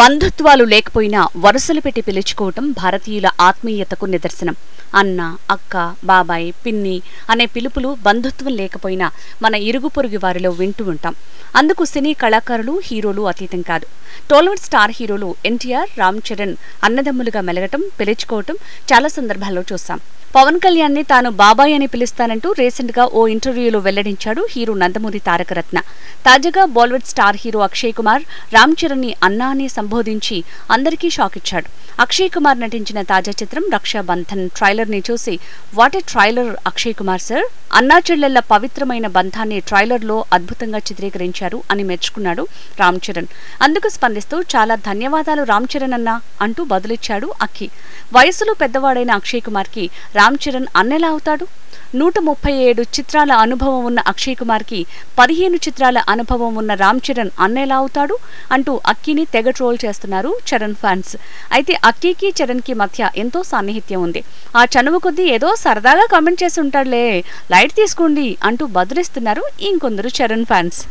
బంధుత్వాలు లేకపోయినా వరుసలు పెట్టి పిలుచుకోవటం భారతీయుల ఆత్మీయతకు నిదర్శనం. అన్న, అక్క, బాబాయ్, పిన్ని అనే పిలుపులు బంధుత్వం లేకపోయినా మన ఇరుగు పొరుగు వారిలో వింటూ ఉంటాం. అందుకు సినీ కళాకారులు, హీరోలు అతీతం కాదు. టాలీవుడ్ స్టార్ హీరోలు ఎన్టీఆర్, రామ్ చరణ్ అన్నదమ్ములుగా మెలగటం, పిలుచుకోవటం చాలా సందర్భాల్లో చూస్తాం. పవన్ కళ్యాణ్ ని తాను బాబాయ్ అని పిలుస్తానంటూ రీసెంట్ గా ఓ ఇంటర్వ్యూలో వెల్లడించాడు హీరో నందమూరి తారకరత్న. తాజాగా బాలీవుడ్ స్టార్ హీరో అక్షయ్ కుమార్ రామ్ చరణ్ ని అన్నా అని సంబోధించి అందరికీ షాక్ ఇచ్చాడు. అక్షయ్ కుమార్ నటించిన తాజా చిత్రం రక్షాబంధన్ ట్రైలర్ ని చూసి what a trailer Akshay Kumar sir, అన్నా చెల్లెళ్ల పవిత్రమైన బంధాన్ని ట్రైలర్ లో అద్భుతంగా చిత్రీకరించారు అని మెచ్చుకున్నాడు రామ్ చరణ్. అందుకు స్పందిస్తూ చాలా ధన్యవాదాలు రామ్ చరణ్ అన్నా అంటూ బదులిచ్చాడు అక్కి. వయసులో పెద్దవాడైన అక్షయ్ కుమార్ కి రామ్ చరణ్ అన్నెలా అవుతాడు? 137 చిత్రాల అనుభవం ఉన్న అక్షయ్ కుమార్ కి 15 చిత్రాల అనుభవం ఉన్న రామ్ చరణ్ అన్నెలా అవుతాడు అంటూ అక్కిని తెగ ట్రోల్ చేస్తున్నారు చరణ్ ఫ్యాన్స్. అయితే అక్కికి చరణ్ కి మధ్య ఎంతో సాన్నిహిత్యం ఉంది. ఆ చనువు కొద్దీ ఏదో సరదాగా కామెంట్ చేసి ఉంటాడులే, లైట్ తీసుకోండి అంటూ బదులిస్తున్నారు ఇంకొందరు చరణ్ ఫ్యాన్స్.